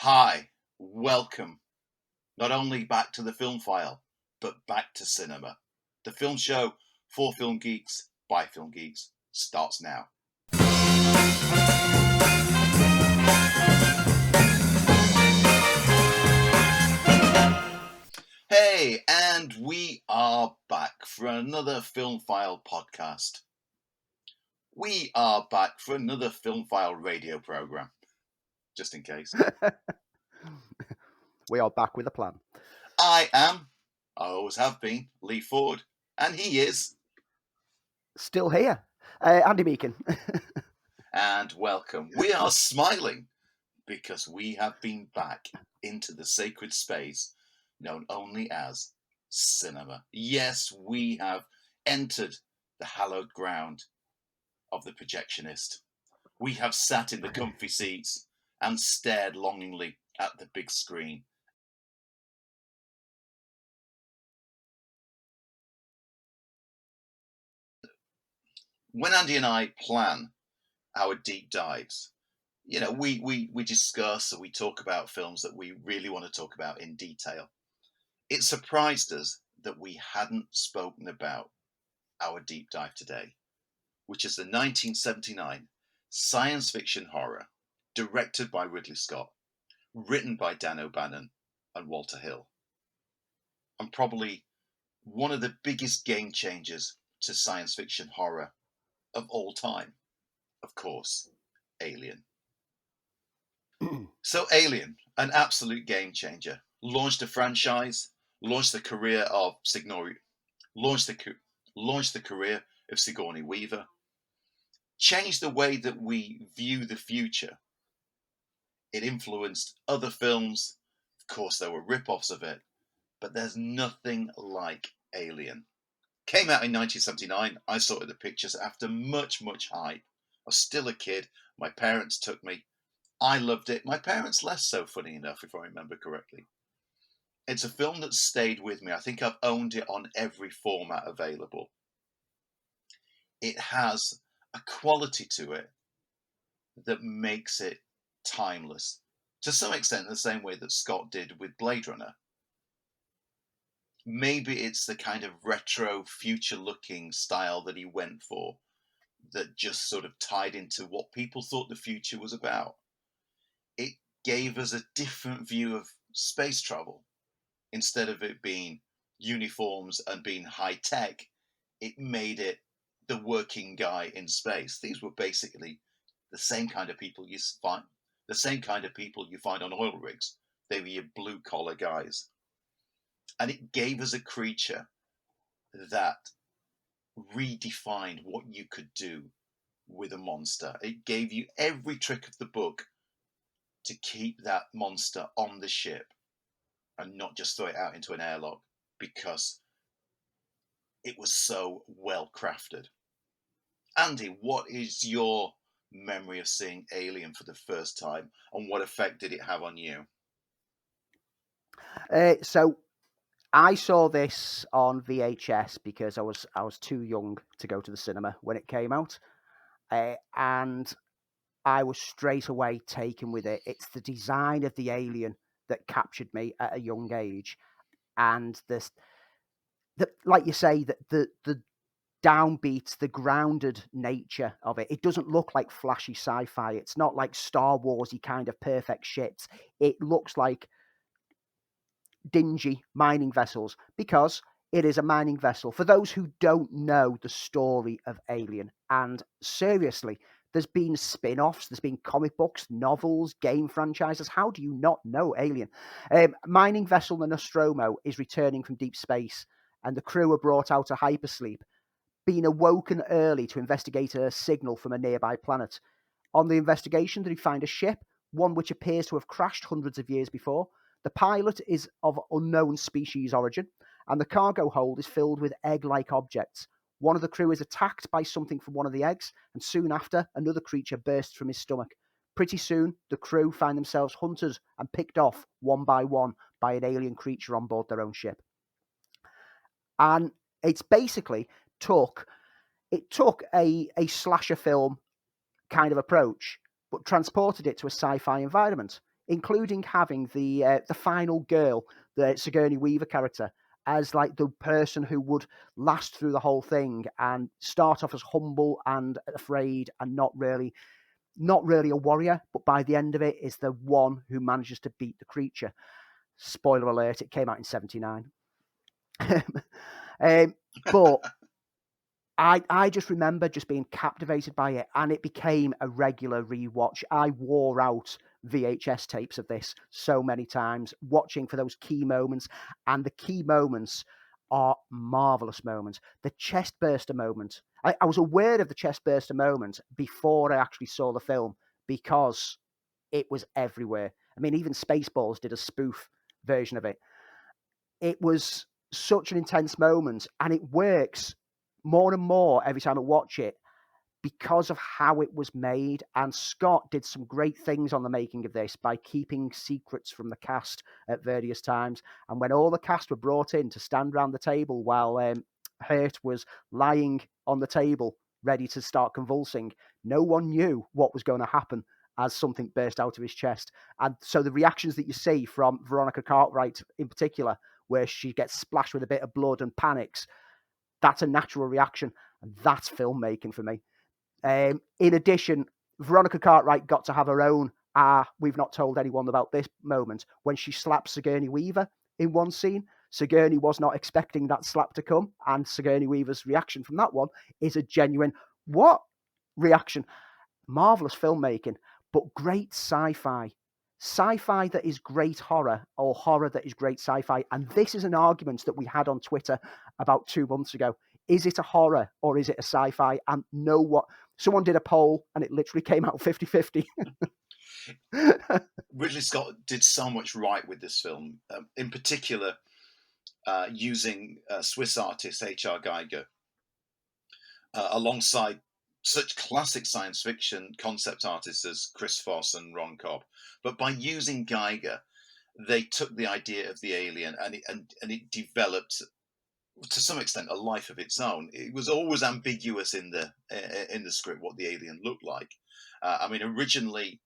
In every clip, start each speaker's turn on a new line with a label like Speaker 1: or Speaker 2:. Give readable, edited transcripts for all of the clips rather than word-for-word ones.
Speaker 1: Hi, welcome, not only back to the FilmFile, but back to cinema. The film show for film geeks, by film geeks, starts now. Hey, and we are back for another FilmFile podcast. We are back for another FilmFile radio program, just in case.
Speaker 2: We are back with a plan.
Speaker 1: I always have been, Lee Ford, and he is...
Speaker 2: Still here, Andy Meakin.
Speaker 1: And welcome. We are smiling because we have been back into the sacred space known only as cinema. Yes, we have entered the hallowed ground of the projectionist. We have sat in the comfy seats and stared longingly at the big screen. When Andy and I plan our deep dives, we discuss and we talk about films that we really want to talk about in detail. It surprised us that we hadn't spoken about our deep dive today, which is the 1979 science fiction horror directed by Ridley Scott, written by Dan O'Bannon and Walter Hill, and probably one of the biggest game changers to science fiction horror of all time. Of course, Alien. So Alien, an absolute game changer, launched a franchise, launched the career of Sigourney Weaver, changed the way that we view the future. It influenced other films. Of course, there were rip-offs of it, but there's nothing like Alien. Came out in 1979. I saw it at the pictures after much hype. I was still a kid. My parents took me. I loved it. My parents less so, funny enough, if I remember correctly. It's a film that stayed with me. I think I've owned it on every format available. It has a quality to it that makes it timeless. To some extent, the same way that Scott did with Blade Runner. Maybe it's the kind of retro, future-looking style that he went for that just sort of tied into what people thought the future was about. It gave us a different view of space travel. Instead of it being uniforms and being high-tech, it made it the working guy in space. These were basically the same kind of people you find on oil rigs. They were your blue-collar guys. And it gave us a creature that redefined what you could do with a monster. It gave you every trick of the book to keep that monster on the ship and not just throw it out into an airlock, because it was so well crafted. Andy, what is your memory of seeing Alien for the first time, and what effect did it have on you?
Speaker 2: So I saw this on VHS because I was too young to go to the cinema when it came out, and I was straight away taken with it. It's the design of the alien that captured me at a young age, and like you say, the downbeat, the grounded nature of it. It doesn't look like flashy sci-fi. It's not like Star Wars-y kind of perfect ships. It looks like dingy mining vessels because it is a mining vessel. For those who don't know the story of Alien, and seriously, there's been spin-offs, there's been comic books, novels, game franchises. How do you not know Alien? Mining vessel the Nostromo is returning from deep space, and the crew are brought out of hypersleep, being awoken early to investigate a signal from a nearby planet. On the investigation, they find a ship, one which appears to have crashed hundreds of years before. The pilot is of unknown species origin, and the cargo hold is filled with egg-like objects. One of the crew is attacked by something from one of the eggs, and soon after, another creature bursts from his stomach. Pretty soon, the crew find themselves hunted and picked off one by one by an alien creature on board their own ship. And it's basically took a slasher film kind of approach, but transported it to a sci-fi environment. including having the final girl, the Sigourney Weaver character, as like the person who would last through the whole thing and start off as humble and afraid and not really a warrior, but by the end of it is the one who manages to beat the creature. Spoiler alert, it came out in 79. But I just remember just being captivated by it, and it became a regular rewatch. I wore out VHS tapes of this so many times, watching for those key moments, and the key moments are marvelous moments. The chest burster moment. I was aware of the chest burster moment before I actually saw the film because it was everywhere. I mean, even Spaceballs did a spoof version of it. It was such an intense moment, and it works more and more every time I watch it because of how it was made. And Scott did some great things on the making of this by keeping secrets from the cast at various times. And when all the cast were brought in to stand around the table while Hurt was lying on the table ready to start convulsing, no one knew what was going to happen as something burst out of his chest. And so the reactions that you see from Veronica Cartwright in particular, where she gets splashed with a bit of blood and panics, that's a natural reaction. And that's filmmaking for me. In addition, Veronica Cartwright got to have her own we've not told anyone about this moment when she slaps Sigourney Weaver in one scene. Sigourney was not expecting that slap to come, and Sigourney Weaver's reaction from that one is a genuine what reaction. Marvelous filmmaking, but great sci-fi. Sci-fi that is great horror, or horror that is great sci-fi. And this is an argument that we had on Twitter about 2 months ago. Is it a horror or is it a sci-fi? And someone did a poll and it literally came out 50-50.
Speaker 1: Ridley Scott did so much right with this film, in particular using Swiss artist H.R. Geiger alongside such classic science fiction concept artists as Chris Foss and Ron Cobb. But by using Geiger, they took the idea of the alien and it developed to some extent a life of its own. It was always ambiguous in the script what the alien looked like. I mean, originally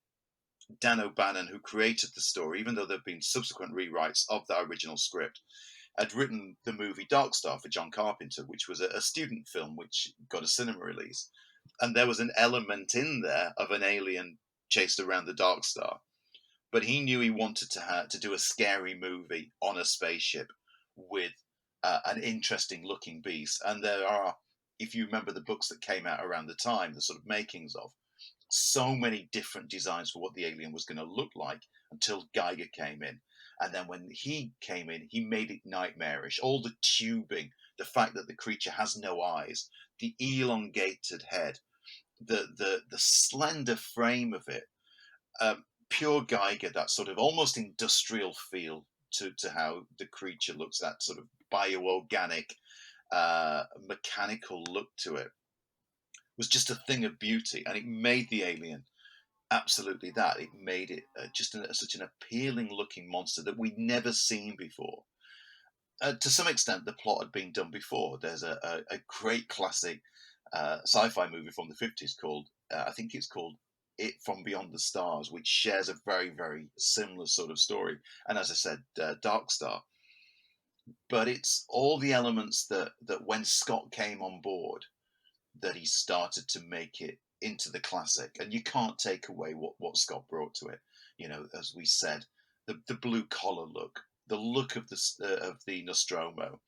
Speaker 1: Dan O'Bannon, who created the story, even though there have been subsequent rewrites of that original script, had written the movie Dark Star for John Carpenter, which was a student film which got a cinema release. And there was an element in there of an alien chased around the Dark Star. But he knew he wanted to do a scary movie on a spaceship with an interesting looking beast. And there are, if you remember the books that came out around the time, the sort of makings of, so many different designs for what the alien was going to look like until Geiger came in. And then when he came in, he made it nightmarish. All the tubing, the fact that the creature has no eyes, the elongated head, the slender frame of it, pure Geiger, that sort of almost industrial feel to how the creature looks, that sort of bioorganic, mechanical look to it, was just a thing of beauty. And it made the alien absolutely that. It made it such an appealing looking monster that we'd never seen before. To some extent, the plot had been done before. There's a great classic sci-fi movie from the 50s called, I think it's called It From Beyond the Stars, which shares a very, very similar sort of story. And as I said, Dark Star. But it's all the elements that when Scott came on board, that he started to make it into the classic. And you can't take away what Scott brought to it. You know, as we said, the blue collar look, the look of the Nostromo,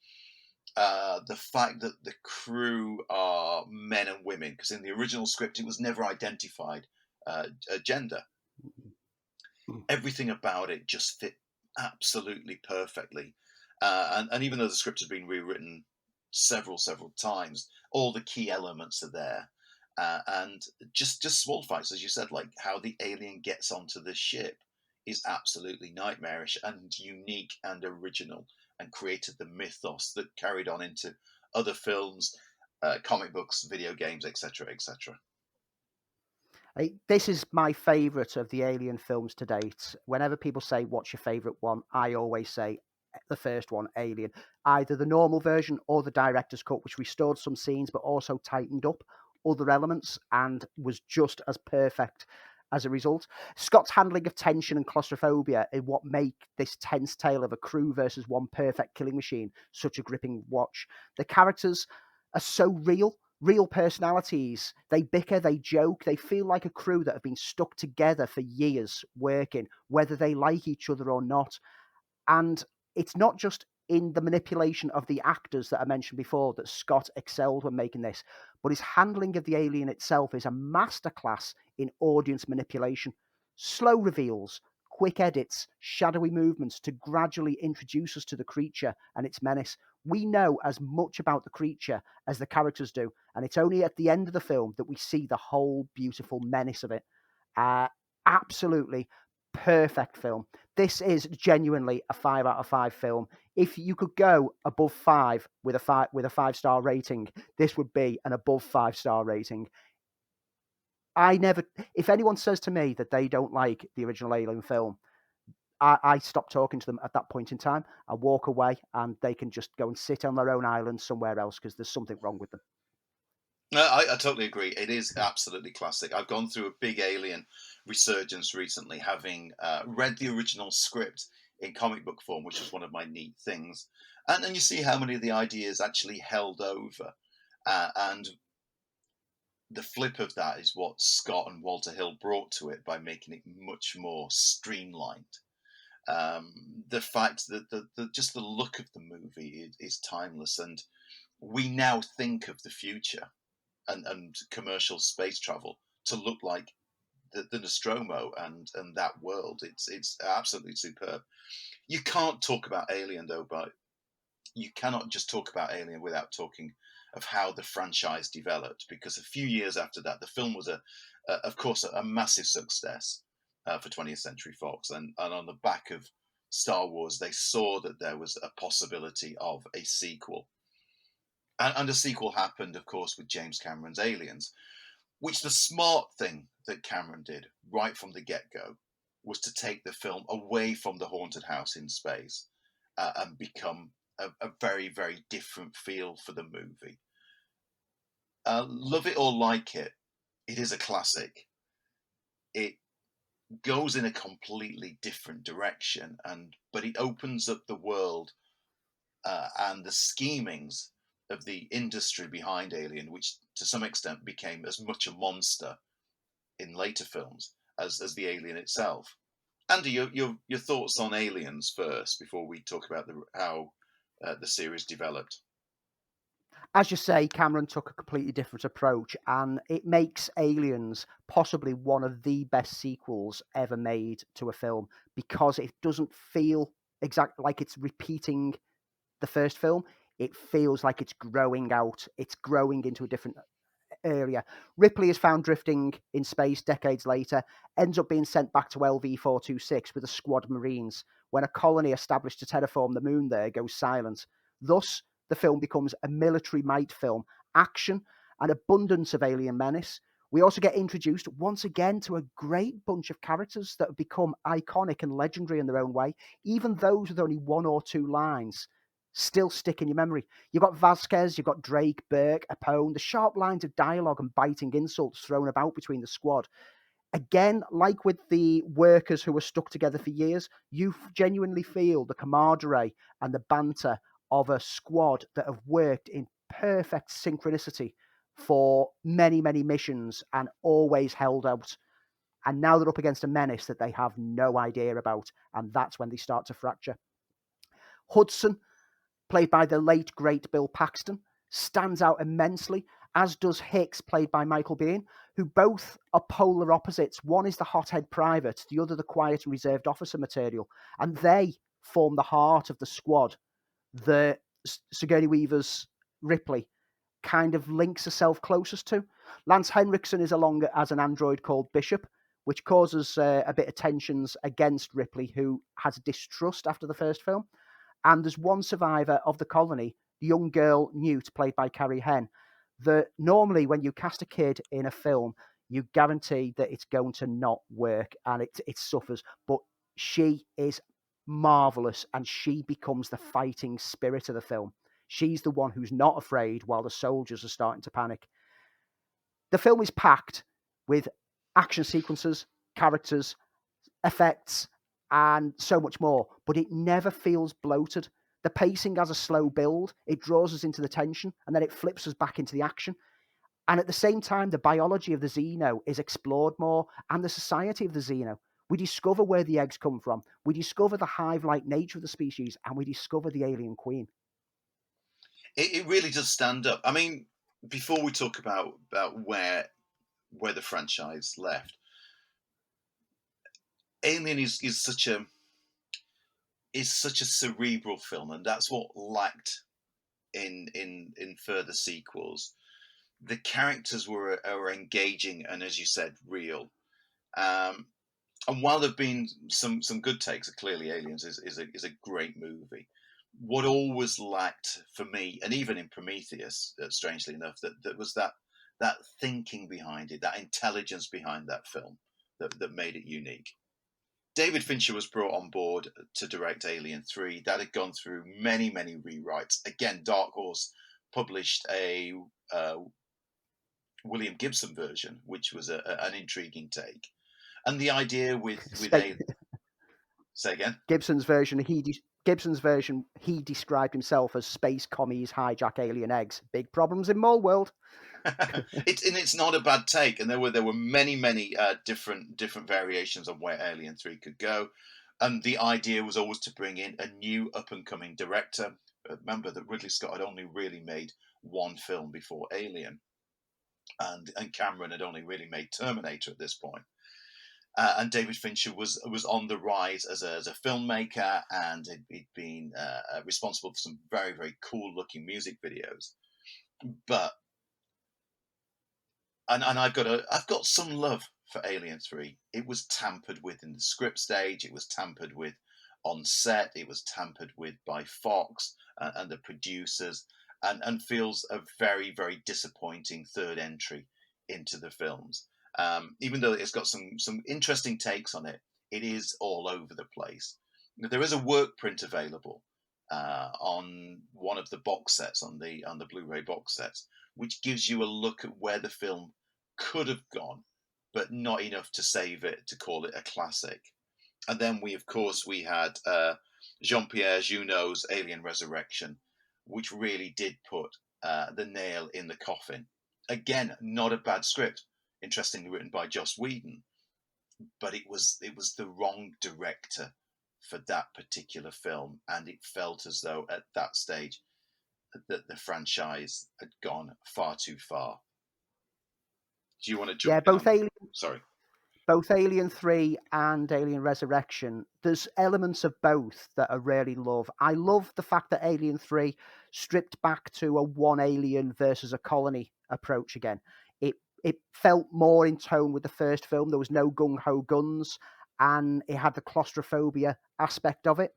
Speaker 1: the fact that the crew are men and women, because in the original script it was never identified gender. Everything about it just fit absolutely perfectly. And even though the script has been rewritten several times, all the key elements are there. And just small fights, as you said, like how the alien gets onto the ship is absolutely nightmarish and unique and original, and created the mythos that carried on into other films, comic books, video games, etc., etc.
Speaker 2: This is my favourite of the Alien films to date. Whenever people say, what's your favourite one? I always say the first one, Alien. Either the normal version or the director's cut, which restored some scenes but also tightened up other elements and was just as perfect as a result. Scott's handling of tension and claustrophobia is what make this tense tale of a crew versus one perfect killing machine such a gripping watch. The characters are so real personalities. They bicker, they joke, they feel like a crew that have been stuck together for years working, whether they like each other or not. And it's not just in the manipulation of the actors that I mentioned before that Scott excelled when making this, but his handling of the alien itself is a masterclass in audience manipulation. Slow reveals, quick edits, shadowy movements to gradually introduce us to the creature and its menace. We know as much about the creature as the characters do, and it's only at the end of the film that we see the whole beautiful menace of it. Absolutely perfect film. This is genuinely a 5 out of 5 film. If you could go above 5 with a 5-star rating, this would be an above 5-star rating. If anyone says to me that they don't like the original Alien film, I stop talking to them at that point in time. I walk away and they can just go and sit on their own island somewhere else because there's something wrong with them.
Speaker 1: No, I totally agree. It is absolutely classic. I've gone through a big Alien resurgence recently, having read the original script in comic book form, which was one of my neat things. And you see how many of the ideas actually held over. And the flip of that is what Scott and Walter Hill brought to it by making it much more streamlined. The fact that just the look of the movie is timeless, and we now think of the future and commercial space travel to look like the Nostromo and that world. It's absolutely superb. You can't talk about Alien though, but you cannot just talk about Alien without talking of how the franchise developed. Because a few years after that, the film was of course, a massive success for 20th Century Fox, and on the back of Star Wars, they saw that there was a possibility of a sequel. And a sequel happened, of course, with James Cameron's Aliens, which the smart thing that Cameron did right from the get-go was to take the film away from the haunted house in space and become a very, very different feel for the movie. Love it or like it, it is a classic. It goes in a completely different direction, but it opens up the world and the schemings of the industry behind Alien, which to some extent became as much a monster in later films as the alien itself. Andy, your thoughts on Aliens first before we talk about how the series developed.
Speaker 2: As you say, Cameron took a completely different approach, and it makes Aliens possibly one of the best sequels ever made to a film because it doesn't feel exactly like it's repeating the first film. It feels like it's growing out. It's growing into a different area. Ripley is found drifting in space decades later, ends up being sent back to LV-426 with a squad of Marines when a colony established to terraform the moon there goes silent. Thus, the film becomes a military might film, action, an abundance of alien menace. We also get introduced once again to a great bunch of characters that have become iconic and legendary in their own way, even those with only 1 or 2 lines still stick in your memory. You've got Vasquez, you've got Drake, Burke, Apone, the sharp lines of dialogue and biting insults thrown about between the squad. Again, like with the workers who were stuck together for years, you genuinely feel the camaraderie and the banter of a squad that have worked in perfect synchronicity for many, many missions and always held out. And now they're up against a menace that they have no idea about, and that's when they start to fracture. Hudson, played by the late, great Bill Paxton, stands out immensely, as does Hicks, played by Michael Biehn, who both are polar opposites. One is the hothead private, the other the quiet and reserved officer material, and they form the heart of the squad. The Sigourney Weaver's Ripley kind of links herself closest to. Lance Henriksen is along as an android called Bishop, which causes a bit of tensions against Ripley, who has distrust after the first film. And there's one survivor of the colony, the young girl Newt, played by Carrie Henn, that normally when you cast a kid in a film, you guarantee that it's going to not work and it suffers. But she is marvelous, and she becomes the fighting spirit of the film. She's the one who's not afraid while the soldiers are starting to panic. The film is packed with action sequences, characters, effects, and so much more, but it never feels bloated. The pacing has a slow build, it draws us into the tension, and then it flips us back into the action. And at the same time, the biology of the Xeno is explored more, and the society of the Xeno. We discover where the eggs come from, we discover the hive-like nature of the species, and we discover the alien queen.
Speaker 1: It really does stand up. I mean, before we talk about where the franchise left, Alien is such a cerebral film, and that's what lacked in further sequels. The characters are engaging and, as you said, real. Um, and while there've been some good takes, clearly Aliens is a great movie. What always lacked for me, and even in Prometheus, strangely enough, that was that thinking behind it, that intelligence behind that film that made it unique. David Fincher was brought on board to direct Alien 3. That had gone through many, many rewrites. Again, Dark Horse published a William Gibson version, which was an intriguing take. And the idea with a say again.
Speaker 2: Gibson's version, he described himself as space commies hijack alien eggs. Big problems in Mole World.
Speaker 1: It's not a bad take, and there were many different variations on where Alien 3 could go, and the idea was always to bring in a new up and coming director. Remember that Ridley Scott had only really made one film before Alien, and Cameron had only really made Terminator at this point. And David Fincher was on the rise as a filmmaker, and he'd been responsible for some very cool looking music videos. But and I've got some love for Alien 3. It was tampered with in the script stage. It was tampered with on set. It was tampered with by Fox and the producers, and feels a very disappointing third entry into the films. Even though it's got some interesting takes on it, it is all over the place. There is a work print available on one of the box sets, on the Blu-ray box sets, which gives you a look at where the film could have gone, but not enough to save it, to call it a classic. And then we had Jean-Pierre Junot's Alien Resurrection, which really did put the nail in the coffin. Again, not a bad script, interestingly written by Joss Whedon, but it was the wrong director for that particular film, and it felt as though at that stage that the franchise had gone far too far. Do you want to jump in on? Sorry.
Speaker 2: Both Alien 3 and Alien Resurrection, there's elements of both that I really love. I love the fact that Alien 3 stripped back to a one alien versus a colony approach again. It felt more in tone with the first film. There was no gung-ho guns, and it had the claustrophobia aspect of it.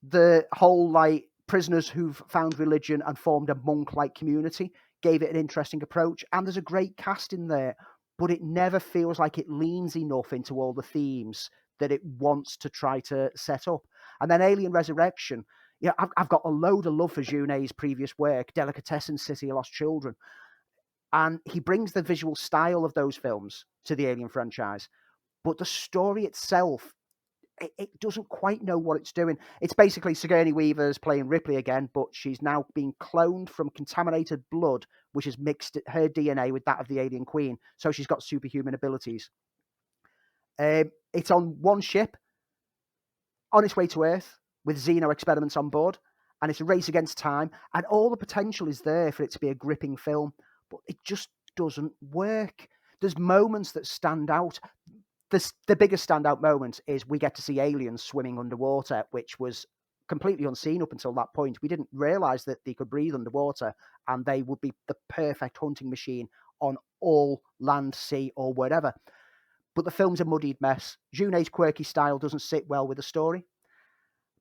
Speaker 2: The whole, like, prisoners who've found religion and formed a monk-like community gave it an interesting approach, and there's a great cast in there, but it never feels like it leans enough into all the themes that it wants to try to set up. And then Alien Resurrection, yeah, I've got a load of love for Junet's previous work, Delicatessen City of Lost Children, and he brings the visual style of those films to the Alien franchise, but the story itself, it doesn't quite know what it's doing. It's basically Sigourney Weaver's playing Ripley again, but she's now been cloned from contaminated blood, which has mixed her DNA with that of the alien queen. So she's got superhuman abilities. It's on one ship on its way to Earth with Xeno experiments on board, and it's a race against time, and all the potential is there for it to be a gripping film, but it just doesn't work. There's moments that stand out. The biggest standout moment is we get to see aliens swimming underwater, which was completely unseen up until that point. We didn't realize that they could breathe underwater, and they would be the perfect hunting machine on all land, sea, or whatever. But the film's a muddied mess. Junet's quirky style doesn't sit well with the story.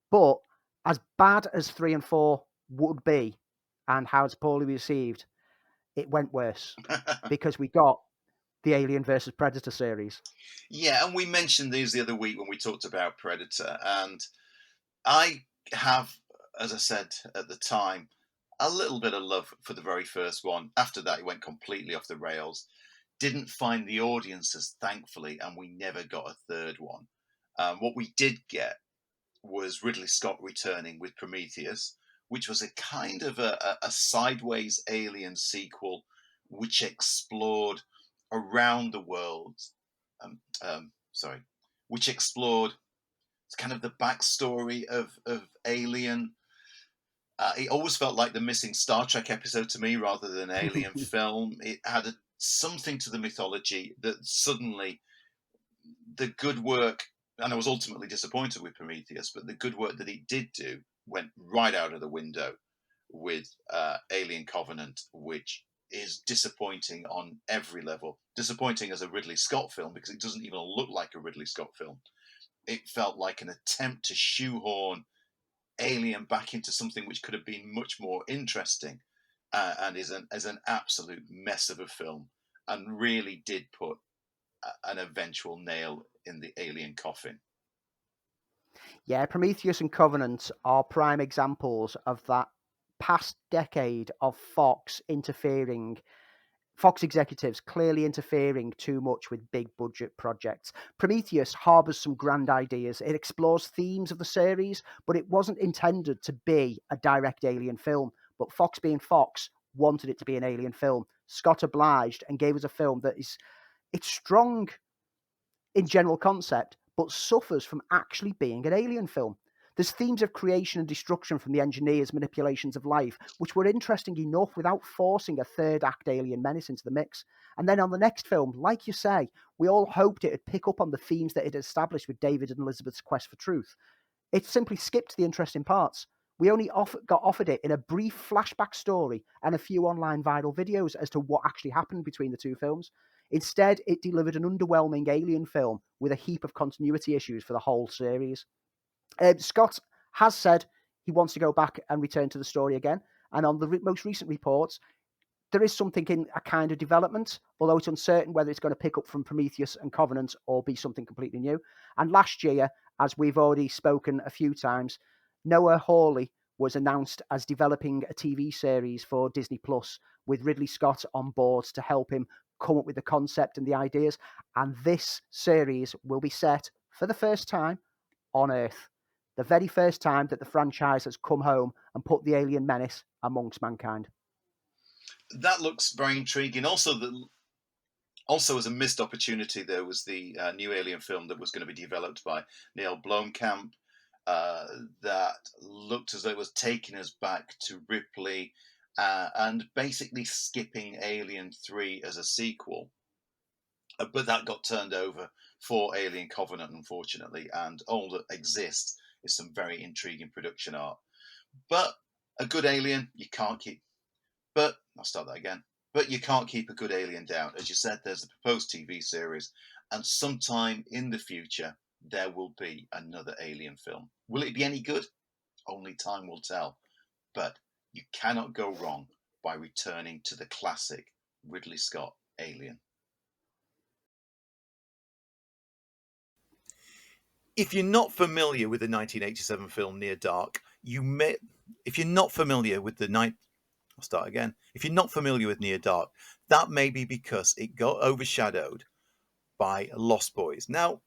Speaker 2: But as bad as 3 and 4 would be, and how it's poorly received, it went worse because we got the Alien versus Predator series.
Speaker 1: Yeah, and we mentioned these the other week when we talked about Predator, and I have, as I said at the time, a little bit of love for the very first one. After that, it went completely off the rails. didn't find the audiences, thankfully, and we never got a third one. What we did get was Ridley Scott returning with Prometheus, which was a kind of a sideways Alien sequel, which explored around the world. Sorry, which explored kind of the backstory of Alien. It always felt like the missing Star Trek episode to me, rather than Alien film. It had something to the mythology that suddenly the good work, and I was ultimately disappointed with Prometheus, but the good work that it did do went right out of the window with Alien Covenant, which is disappointing on every level. Disappointing as a Ridley Scott film because it doesn't even look like a Ridley Scott film. It felt like an attempt to shoehorn Alien back into something which could have been much more interesting, and is an absolute mess of a film, and really did put an eventual nail in the Alien coffin.
Speaker 2: Yeah, Prometheus and Covenant are prime examples of that past decade of Fox executives clearly interfering too much with big budget projects. Prometheus harbours some grand ideas. It explores themes of the series, but it wasn't intended to be a direct Alien film. But Fox, being Fox, wanted it to be an Alien film. Scott obliged and gave us a film that it's strong in general concept, but suffers from actually being an Alien film. There's themes of creation and destruction from the engineers' manipulations of life, which were interesting enough without forcing a third act alien menace into the mix. And then on the next film, like you say, we all hoped it would pick up on the themes that it had established with David and Elizabeth's quest for truth. It simply skipped the interesting parts. We only got offered it in a brief flashback story and a few online viral videos as to what actually happened between the two films. Instead, it delivered an underwhelming Alien film with a heap of continuity issues for the whole series. Scott has said he wants to go back and return to the story again. And on the most recent reports, there is something in a kind of development, although it's uncertain whether it's going to pick up from Prometheus and Covenant or be something completely new. And last year, as we've already spoken a few times, Noah Hawley was announced as developing a TV series for Disney Plus with Ridley Scott on board to help him come up with the concept and the ideas. And this series will be set for the first time on Earth. The very first time that the franchise has come home and put the alien menace amongst mankind.
Speaker 1: That looks very intriguing. Also, as a missed opportunity, there was the new Alien film that was going to be developed by Neil Blomkamp, that looked as though it was taking us back to Ripley, and basically skipping Alien 3 as a sequel. But that got turned over for Alien Covenant, unfortunately, and all that exists is some very intriguing production art. But a good Alien, you can't keep. But I'll start that again. But you can't keep a good Alien down. As you said, there's the proposed TV series, and sometime in the future, there will be another Alien film. Will it be any good? Only time will tell. But you cannot go wrong by returning to the classic Ridley Scott Alien. If you're not familiar with the 1987 film Near Dark, if you're not familiar with I'll start again. If you're not familiar with Near Dark, that may be because it got overshadowed by Lost Boys. Now,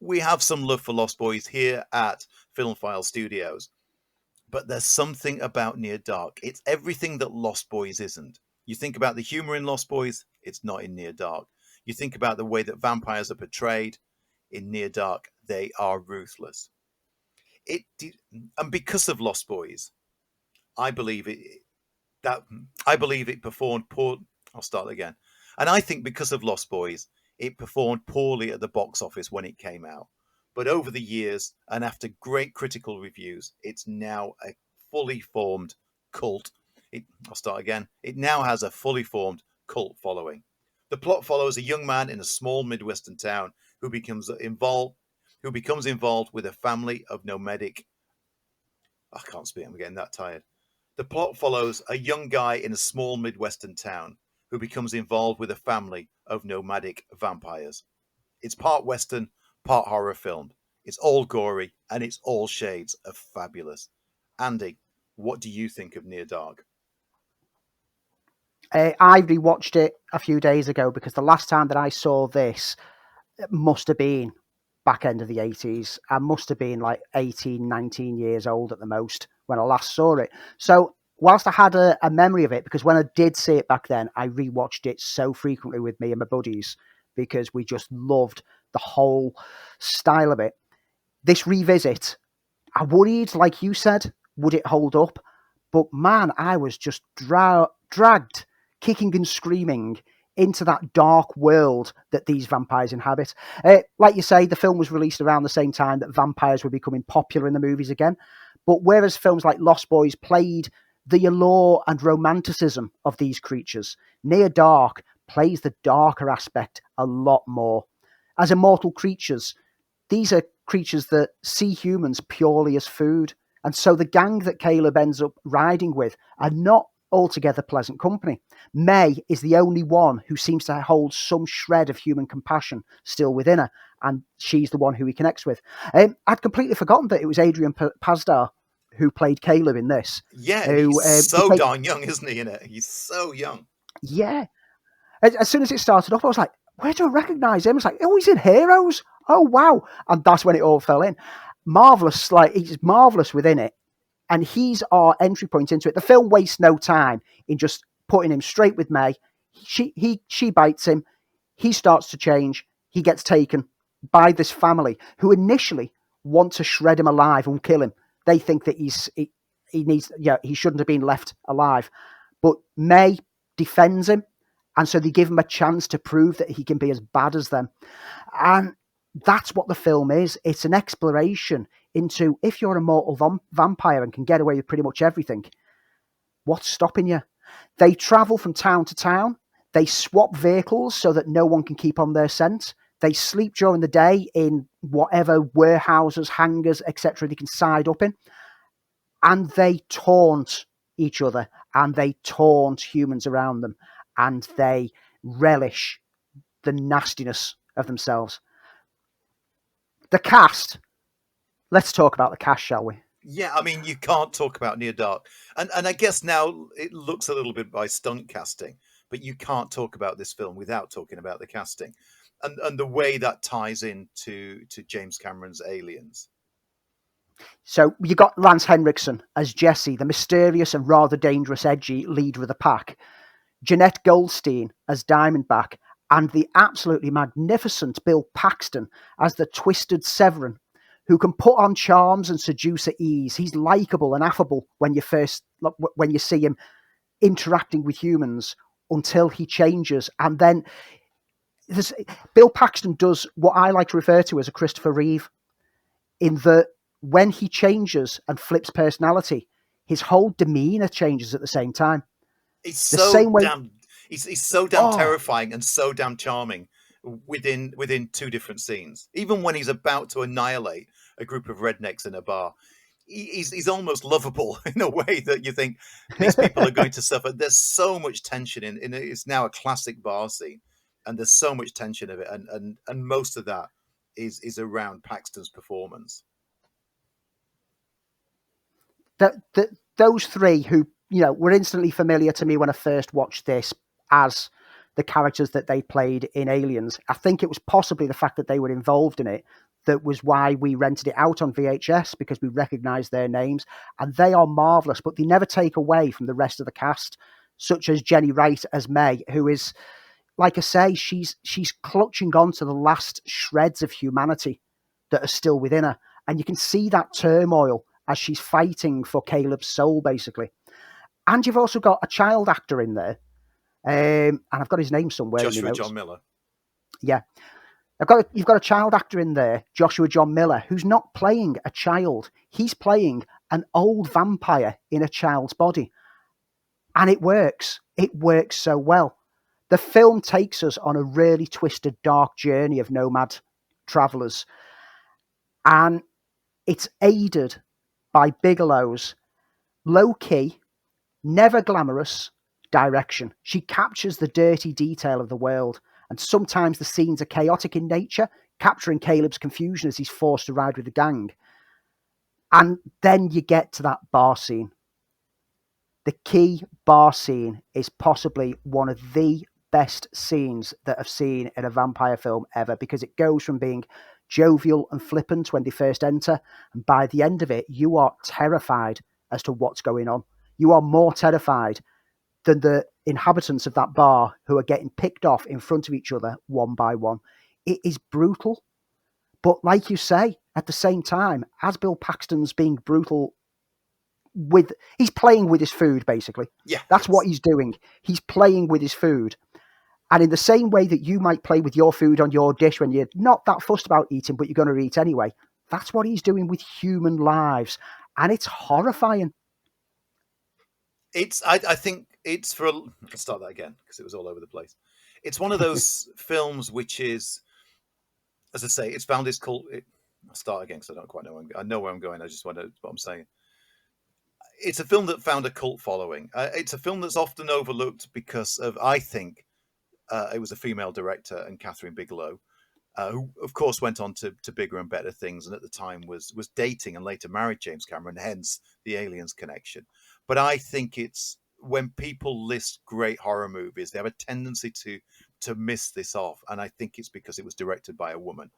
Speaker 1: we have some love for Lost Boys here at FilmFile Studios, but there's something about Near Dark. It's everything that Lost Boys isn't. You think about the humor in Lost Boys, it's not in Near Dark. You think about the way that vampires are portrayed in Near Dark, they are ruthless. And because of Lost Boys, I believe it performed poor. I'll start again. And I think because of Lost Boys, it performed poorly at the box office when it came out. But over the years, and after great critical reviews, it's now a fully formed cult. I'll start again. It now has a fully formed cult following. The plot follows a young man in a small Midwestern town who becomes involved with a family of nomadic. I can't speak. I'm getting that tired. The plot follows a young guy in a small Midwestern town who becomes involved with a family of nomadic vampires. It's part Western, part horror film. It's all gory and it's all shades of fabulous. Andy, what do you think of Near Dark?
Speaker 2: I rewatched it a few days ago because the last time that I saw this must have been back end of the 80s. I must have been like 18, 19 years old at the most when I last saw it. So whilst I had a memory of it, because when I did see it back then, I rewatched it so frequently with me and my buddies because we just loved the whole style of it. This revisit, I worried, like you said, would it hold up? But man, I was just dragged, kicking and screaming into that dark world that these vampires inhabit. Like you say, the film was released around the same time that vampires were becoming popular in the movies again. But whereas films like Lost Boys played the allure and romanticism of these creatures, Near Dark plays the darker aspect a lot more. As immortal creatures, these are creatures that see humans purely as food. And so the gang that Caleb ends up riding with are not altogether pleasant company. May is the only one who seems to hold some shred of human compassion still within her, and she's the one who he connects with. I'd completely forgotten that it was Adrian Pasdar who played Caleb in this.
Speaker 1: Yeah, and he's so darn young, isn't he, in it? He's so young.
Speaker 2: Yeah. As soon as it started off, I was like, where do I recognise him? It's like, oh, he's in Heroes. Oh, wow. And that's when it all fell in. Marvellous. Like, he's marvellous within it. And he's our entry point into it. The film wastes no time in just putting him straight with May. She bites him. He starts to change. He gets taken by this family who initially want to shred him alive and kill him. They think that he shouldn't have been left alive. But May defends him. And so they give him a chance to prove that he can be as bad as them. And that's what the film is. It's an exploration into, if you're a mortal vampire and can get away with pretty much everything, what's stopping you? They travel from town to town. They swap vehicles so that no one can keep on their scent. They sleep during the day in whatever warehouses, hangars, etc. they can side up in. And they taunt each other, and they taunt humans around them, and they relish the nastiness of themselves. The cast. Let's talk about the cast, shall we?
Speaker 1: Yeah, I mean, you can't talk about Near Dark. And I guess now it looks a little bit by stunt casting, but you can't talk about this film without talking about the casting. And the way that ties into James Cameron's Aliens.
Speaker 2: So you got Lance Henriksen as Jesse, the mysterious and rather dangerous, edgy leader of the pack. Jeanette Goldstein as Diamondback, and the absolutely magnificent Bill Paxton as the twisted Severin, who can put on charms and seduce at ease. He's likable and affable when you see him interacting with humans until he changes. And then Bill Paxton does what I like to refer to as a Christopher Reeve, in that when he changes and flips personality, his whole demeanor changes at the same time.
Speaker 1: He's so damn terrifying and so damn charming within two different scenes. Even when he's about to annihilate a group of rednecks in a bar, he's almost lovable in a way that you think these people are going to suffer. There's so much tension in it. It's now a classic bar scene, and there's so much tension of it, and most of that is around Paxton's performance.
Speaker 2: Those three who were instantly familiar to me when I first watched this as the characters that they played in Aliens. I think it was possibly the fact that they were involved in it that was why we rented it out on VHS, because we recognised their names, and they are marvellous, but they never take away from the rest of the cast, such as Jenny Wright as May, who is, like I say, she's clutching on to the last shreds of humanity that are still within her, and you can see that turmoil as she's fighting for Caleb's soul, basically. And you've also got a child actor in there, and I've got his name somewhere.
Speaker 1: Joshua John Miller.
Speaker 2: Yeah. You've got a child actor in there, Joshua John Miller, who's not playing a child. He's playing an old vampire in a child's body. And it works. It works so well. The film takes us on a really twisted, dark journey of nomad travellers. And it's aided by Bigelow's low-key, never glamorous direction. She captures the dirty detail of the world, and sometimes the scenes are chaotic in nature, capturing Caleb's confusion as he's forced to ride with the gang. And then you get to that bar scene. The key bar scene is possibly one of the best scenes that I've seen in a vampire film ever, because it goes from being jovial and flippant when they first enter, and by the end of it, you are terrified as to what's going on. You are more terrified than the inhabitants of that bar who are getting picked off in front of each other one by one. It is brutal. But like you say, at the same time, as Bill Paxton's being brutal he's playing with his food, basically.
Speaker 1: Yeah.
Speaker 2: That's what he's doing. He's playing with his food. And in the same way that you might play with your food on your dish when you're not that fussed about eating, but you're going to eat anyway, that's what he's doing with human lives. And it's horrifying.
Speaker 3: I think it's let's start that again because it was all over the place. It's one of those films which is, as I say, it's found its cult. I'll start again because I don't quite know. I know where I'm going. I just want to what I'm saying. It's a film that found a cult following. It's a film that's often overlooked because of, I think, it was a female director, and Catherine Bigelow, who of course went on to bigger and better things, and at the time was dating and later married James Cameron, hence the Aliens connection. But I think it's when people list great horror movies, they have a tendency to miss this off, and I think it's because it was directed by a woman.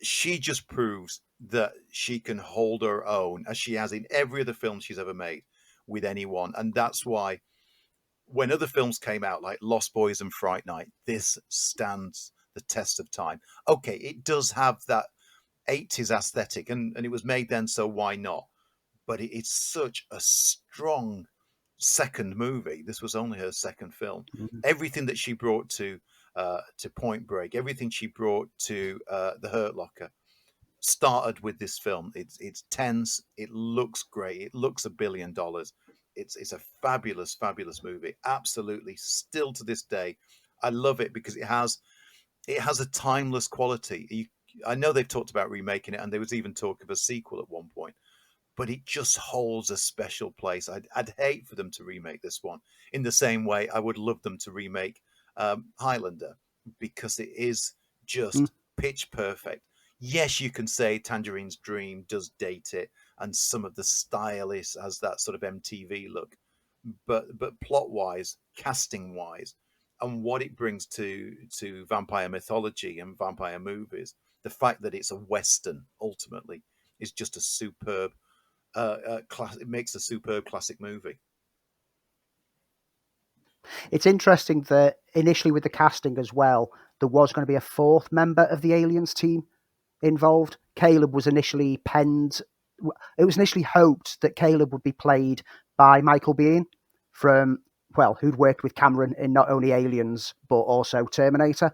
Speaker 3: She just proves that she can hold her own, as she has in every other film she's ever made, with anyone. And that's why when other films came out, like Lost Boys and Fright Night, this stands the test of time. Okay, it does have that 80s aesthetic, and it was made then, so why not? But it's such a strong second movie. This was only her second film.
Speaker 2: Mm-hmm.
Speaker 3: Everything that she brought to Point Break, everything she brought to The Hurt Locker, started with this film. It's tense. It looks great. It looks $1 billion. It's a fabulous, fabulous movie. Absolutely, still to this day, I love it because it has a timeless quality. I know they've talked about remaking it, and there was even talk of a sequel at one point. But it just holds a special place. I'd hate for them to remake this one in the same way I would love them to remake Highlander, because it is just pitch perfect. Yes, you can say Tangerine's Dream does date it, and some of the style has that sort of MTV look, but plot wise, casting wise, and what it brings to vampire mythology and vampire movies, the fact that it's a Western ultimately is just a superb. It makes a superb classic movie.
Speaker 2: It's interesting that initially with the casting as well, there was going to be a fourth member of the Aliens team involved. Caleb was initially penned. It was initially hoped that Caleb would be played by Michael Biehn who'd worked with Cameron in not only Aliens, but also Terminator.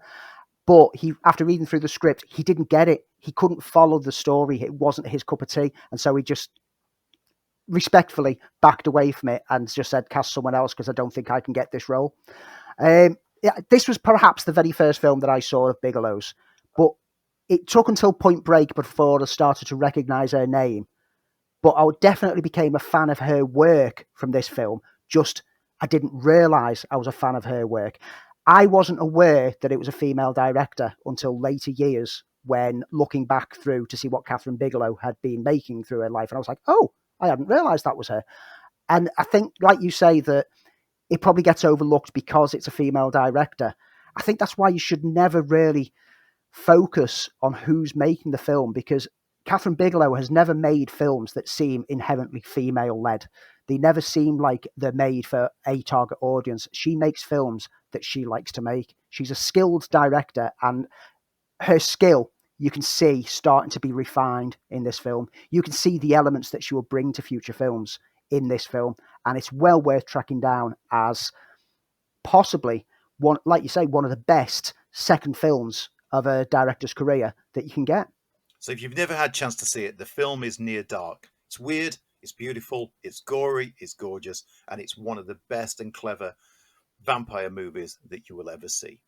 Speaker 2: But after reading through the script, he didn't get it. He couldn't follow the story. It wasn't his cup of tea. And so he just respectfully backed away from it and just said, cast someone else because I don't think I can get this role. This was perhaps the very first film that I saw of Bigelow's, but it took until Point Break before I started to recognise her name. But I definitely became a fan of her work from this film. Just, I didn't realise I was a fan of her work. I wasn't aware that it was a female director until later years, when looking back through to see what Catherine Bigelow had been making through her life. And I was like, oh, I hadn't realised that was her. And I think, like you say, that it probably gets overlooked because it's a female director. I think that's why you should never really focus on who's making the film, because Catherine Bigelow has never made films that seem inherently female-led. They never seem like they're made for a target audience. She makes films that she likes to make. She's a skilled director, and her skill, you can see, starting to be refined in this film. You can see the elements that she will bring to future films in this film, and it's well worth tracking down as possibly one, like you say, one of the best second films of a director's career that you can get.
Speaker 3: So if you've never had a chance to see it, the film is near dark. It's weird, it's beautiful, it's gory, it's gorgeous, and it's one of the best and clever vampire movies that you will ever see.